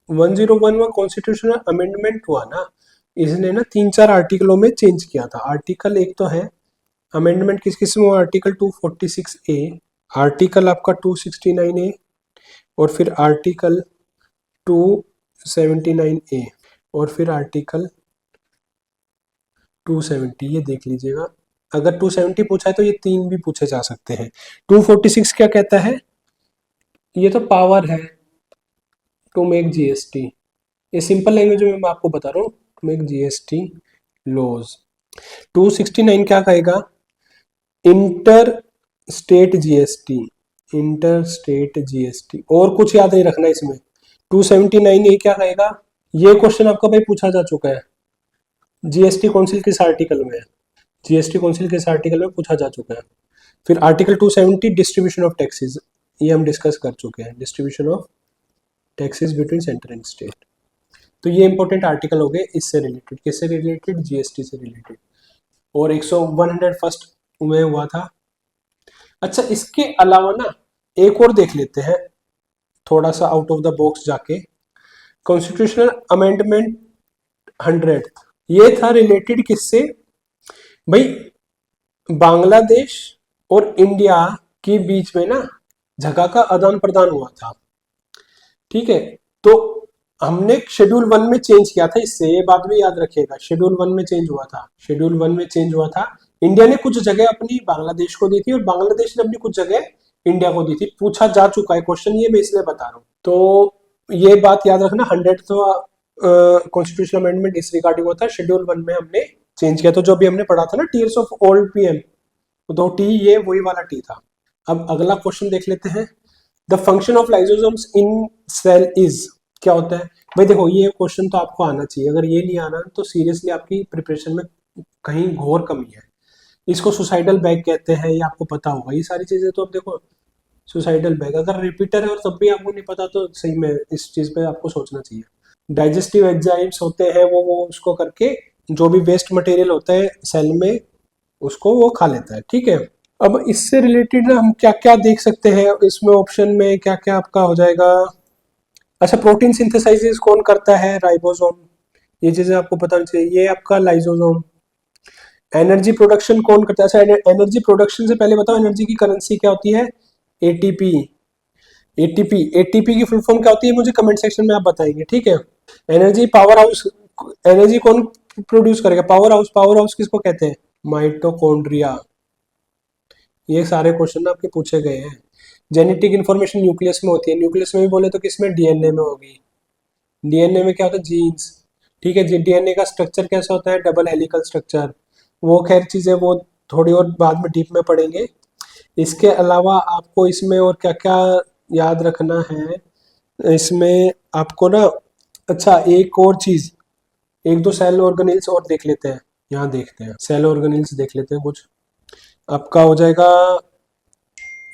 101 में कॉन्स्टिट्यूशनल अमेंडमेंट हुआ ना, इसने ना 3-4 आर्टिकलों में चेंज किया था। आर्टिकल एक तो है अमेंडमेंट किस किस में हुआ, आर्टिकल 246A, आर्टिकल आपका 269A, और फिर आर्टिकल 279A, और फिर आर्टिकल 270। ये देख लीजिएगा, अगर 270 पूछा है तो ये 3 भी पूछे जा सकते हैं। 246 क्या कहता है? ये तो पावर है टू मेक जीएसटी। ये सिंपल लैंग्वेज में मैं आपको बता रहा हूँ, टू मेक जीएसटी लॉज। 269 क्या कहेगा? Inter state GST, inter state GST. और कुछ याद नहीं रखना इसमें। 279 ये क्या कहेगा? ये क्वेश्चन आपका भाई पूछा जा चुका है, जीएसटी काउंसिल किस आर्टिकल में है? जीएसटी काउंसिल किस आर्टिकल में पूछा जा चुका है। फिर आर्टिकल 270 डिस्ट्रीब्यूशन ऑफ टैक्सेस, ये हम डिस्कस कर चुके हैं, distribution of taxes between centre and state. तो ये इंपॉर्टेंट आर्टिकल हो गए इससे रिलेटेड, किससे रिलेटेड? जीएसटी से रिलेटेड। और 101 में हुआ था। अच्छा इसके अलावा ना एक और देख लेते हैं, थोड़ा सा आउट ऑफ द बॉक्स जाके। कॉन्स्टिट्यूशनल अमेंडमेंट 100, ये था रिलेटेड किससे भाई? बांग्लादेश और इंडिया के बीच में ना जगह का आदान प्रदान हुआ था। ठीक है, तो हमने शेड्यूल 1 में चेंज किया था इससे, ये बात भी याद रखिएगा। शेड्यूल 1 में चेंज हुआ था, शेड्यूल 1 में चेंज हुआ था। इंडिया ने कुछ जगह अपनी बांग्लादेश को दी थी और बांग्लादेश ने अपनी कुछ जगह इंडिया को दी थी। पूछा जा चुका है क्वेश्चन, ये मैं इसलिए बता रहा हूँ। तो ये बात याद रखना। 100 कॉन्स्टिट्यूशनल अमेंडमेंट इस रिगार्डिंग होता है, शेड्यूल 1 में हमने चेंज किया। तो जो भी हमने पढ़ा था ना, टीयर्स ऑफ ओल्ड पीएम, तो टी ये वही वाला टी था। अब अगला क्वेश्चन देख लेते हैं। The function of lysosomes in cell is, क्या होता है भाई? देखो ये क्वेश्चन तो आपको आना चाहिए, अगर ये नहीं आना तो सीरियसली आपकी प्रिपरेशन में कहीं घोर कमी है। इसको सुसाइडल बैग कहते हैं, ये आपको पता होगा। ये सारी चीजें तो अब देखो, सुसाइडल बैग अगर रिपीटर है और तब भी आपको नहीं पता तो सही में इस चीज पे आपको सोचना चाहिए। डाइजेस्टिव एंजाइम्स होते हैं, वो उसको करके जो भी वेस्ट मटेरियल होता है सेल में उसको वो खा लेता है। ठीक है, अब इससे रिलेटेड ना हम क्या क्या देख सकते हैं इसमें, ऑप्शन में क्या क्या आपका हो जाएगा। अच्छा प्रोटीन सिंथेसाइजेस कौन करता है? राइबोसोम। ये चीजें आपको पता होनी चाहिए। ये आपका लाइसोसोम। एनर्जी प्रोडक्शन कौन करता है? अच्छा एनर्जी प्रोडक्शन से पहले बताओ एनर्जी की करेंसी क्या होती है? एटीपी। एटीपी, एटीपी की फुल फॉर्म क्या होती है मुझे कमेंट सेक्शन में आप बताएंगे। ठीक है, एनर्जी पावर हाउस, एनर्जी कौन प्रोड्यूस करेगा? Power house. पावर हाउस किसको कहते हैं? माइटोकॉन्ड्रिया। ये सारे क्वेश्चन आपके पूछे गए हैं। जेनेटिक इन्फॉर्मेशन न्यूक्लियस में होती है, न्यूक्लियस में भी बोले तो किसमें? डीएनए में होगी। डीएनए में क्या होता है? जीन्स। ठीक है जी, डीएनए का स्ट्रक्चर कैसा होता है? Double helical structure. वो खैर चीजें वो थोड़ी और बाद में डीप में पढ़ेंगे। इसके अलावा आपको इसमें और क्या क्या याद रखना है इसमें आपको ना। अच्छा एक और चीज, एक दो सेल ऑर्गेनेल्स और देख लेते हैं। यहाँ देखते हैं सेल ऑर्गेनेल्स देख लेते हैं कुछ। आपका हो जाएगा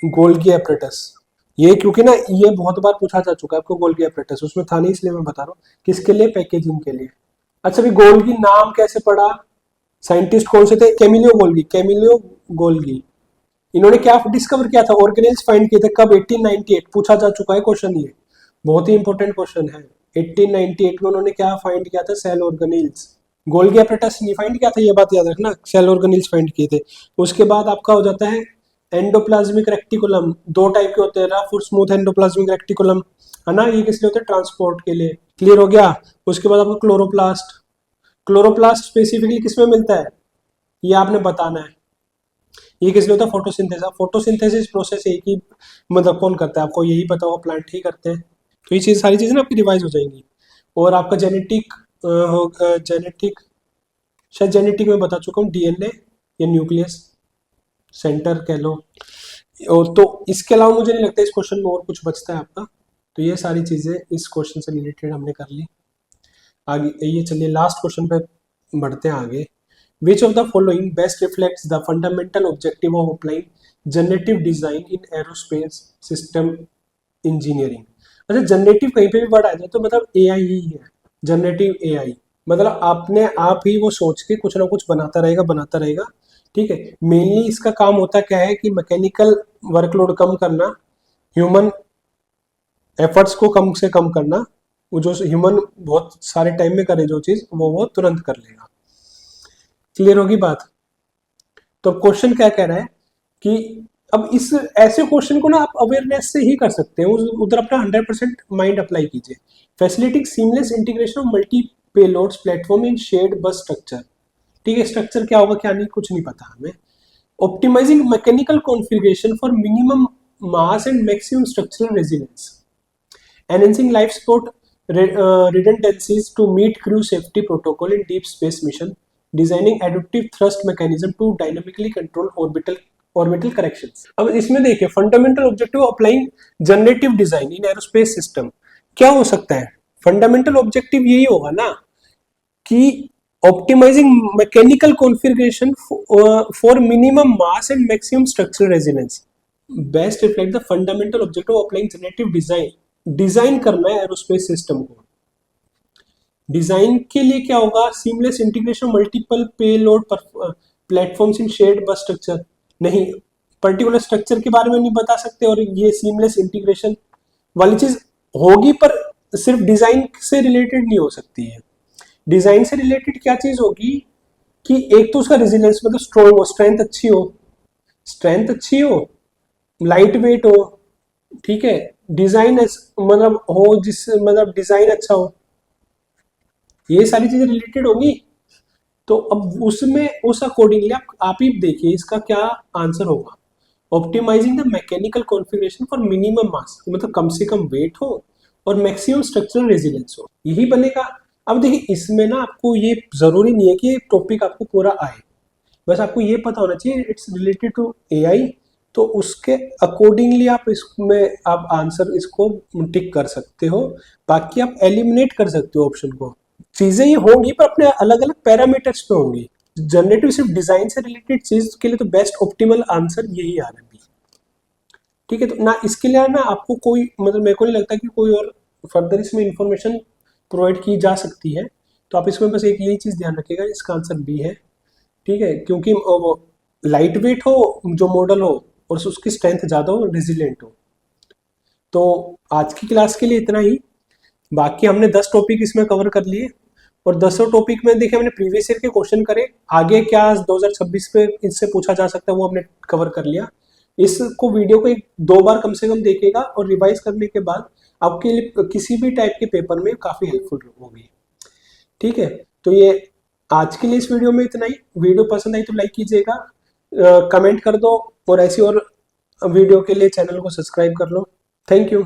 गोल्गी एपरेटस। ये क्योंकि ना ये बहुत बार पूछा जा चुका है आपको, गोल्गी एपरेटस उसमें था नहीं इसलिए मैं बता रहा हूँ। किसके लिए? पैकेजिंग के लिए। अच्छा भी गोल्गी नाम कैसे पड़ा? साइंटिस्ट कौन से थे? Camillo Golgi, Camillo Golgi. इन्होंने क्या डिस्कवर किया था? ऑर्गेनेल्स फाइंड किए थे। कब? 1898। पूछा जा चुका है क्वेश्चन, ये बहुत ही इंपॉर्टेंट क्वेश्चन है। 1898 में उन्होंने क्या फाइंड किया था? Cell organelles. गोल्गी एपरेटस नहीं फाइंड किया था, ये बात याद रखना, सेल ऑर्गेनेल्स फाइंड किए थे। उसके बाद आपका हो जाता है एंडोप्लाज्मिक रेक्टिकुलम। दो टाइप के होते हैं, रफ और स्मूथ एंडोप्लाज्मिक रेक्टिकुलम, है ना। ये किस लिए होते हैं? ट्रांसपोर्ट के लिए। क्लियर हो गया। उसके बाद आपको क्लोरोप्लास्ट। क्लोरोप्लास्ट स्पेसिफिकली किसमें मिलता है, ये आपने बताना है। ये किस लिए होता है? फोटोसिंथेसिस। फोटोसिंथेसिस प्रोसेस एक ही मतलब कौन करता है, आपको यही पता होगा, प्लांट ही करते हैं। तो ये चीज सारी चीजें ना आपकी रिवाइज हो जाएंगी। और आपका जेनेटिक जेनेटिक, शायद जेनेटिक में बता चुका हूँ, डीएनए या न्यूक्लियस सेंटर कह लो। और तो इसके अलावा मुझे नहीं लगता इस क्वेश्चन में और कुछ बचता है आपका। तो ये सारी चीजें इस क्वेश्चन से रिलेटेड हमने कर ली। आगे ये चलिए लास्ट क्वेश्चन पे बढ़ते हैं आगे। विच of the following best reflects the fundamental objective of applying generative design in aerospace system engineering. अच्छा, जनरेटिव कहीं पे भी वर्ड आ जाए तो मतलब एआई ही है। जनरेटिव एआई मतलब आपने आप ही वो सोच के कुछ ना कुछ बनाता रहेगा। ठीक है, मेनली इसका काम होता क्या है कि मैकेनिकल वर्कलोड कम करना, ह्यूमन एफर्ट्स को कम से कम करना। वो जो ह्यूमन बहुत सारे टाइम में करे जो चीज वो तुरंत कर लेगा। क्लियर होगी बात। तो क्वेश्चन क्या कह रहा है कि अब इस ऐसे क्वेश्चन को ना आप अवेयरनेस से ही कर सकते हैं, उधर अपना 100% माइंड अप्लाई कीजिए। Facilitating seamless integration of multi payloads platform in shared bus structure. ठीक है, स्ट्रक्चर क्या होगा क्या नहीं कुछ नहीं पता हमें। Optimising mechanical configuration for minimum mass and maximum structural resilience, enhancing life support redundancies to meet crew safety protocol in deep space mission, designing adaptive thrust mechanism to dynamically control orbital corrections। अब इसमें देखिए fundamental objective applying generative design in aerospace system क्या हो सकता है? Fundamental objective यही होगा ना कि optimising mechanical configuration for minimum mass and maximum structural resilience, best reflect the fundamental objective of applying generative design. Design करना है एरोस्पेस सिस्टम को। डिजाइन के लिए क्या होगा? Seamless integration multiple payload platforms in shared bus structure. नहीं, particular structure के बारे में नहीं बता सकते और ये सीमलेस इंटीग्रेशन वाली चीज होगी, पर सिर्फ डिजाइन से रिलेटेड नहीं हो सकती है। डिजाइन से रिलेटेड क्या चीज होगी कि एक तो उसका रेजिलियंस मतलब स्ट्रॉन्ग हो, स्ट्रेंथ अच्छी हो, लाइट वेट हो, ठीक है, डिजाइन मतलब हो जिससे मतलब डिजाइन अच्छा हो, ये सारी चीजें रिलेटेड होंगी। तो अब उसमें उस अकॉर्डिंगली आप ही देखिए इसका क्या आंसर होगा। Optimising the mechanical configuration for minimum mass, मतलब कम से कम वेट हो और मैक्सिमम स्ट्रक्चरल रेजिलियंस हो, यही बनेगा। अब देखिए इसमें ना आपको ये जरूरी नहीं है कि ये टॉपिक आपको पूरा आए, बस आपको ये पता होना चाहिए इट्स रिलेटेड टू एआई। तो उसके अकॉर्डिंगली आप इसमें आप आंसर इसको टिक कर सकते हो, बाकी आप एलिमिनेट कर सकते हो ऑप्शन को। चीजें ये होंगी पर अपने अलग अलग पैरामीटर्स पे होंगी। जनरेटिव सिर्फ डिजाइन से रिलेटेड चीज के लिए तो बेस्ट ऑप्टिमल आंसर यही आ रहा है। ठीक है, तो ना इसके लिए ना आपको कोई मतलब मेरे को नहीं लगता कि कोई और फर्दर इसमें इंफॉर्मेशन प्रोवाइड की जा सकती है। तो आप इसमें बस एक यही चीज ध्यान रखिएगा, इसका आंसर बी है। ठीक है, क्योंकि वो लाइट वेट हो जो मॉडल हो और उसकी स्ट्रेंथ ज़्यादा हो, रेजिलेंट हो। तो आज की क्लास के लिए इतना ही। बाकी हमने 10 टॉपिक इसमें कवर कर लिए और 10 टॉपिक में देखिए हमने प्रीवियस ईयर के क्वेश्चन करे, आगे क्या 2026 पे इससे पूछा जा सकता है वो हमने कवर कर लिया। इसको वीडियो को 2 बार कम से कम देखिएगा और रिवाइज करने के बाद आपके लिए किसी भी टाइप के पेपर में काफ़ी हेल्पफुल होगी। ठीक है, तो ये आज के लिए इस वीडियो में इतना ही। वीडियो पसंद आई तो लाइक कीजिएगा, कमेंट कर दो और ऐसी और वीडियो के लिए चैनल को सब्सक्राइब कर लो। Thank you.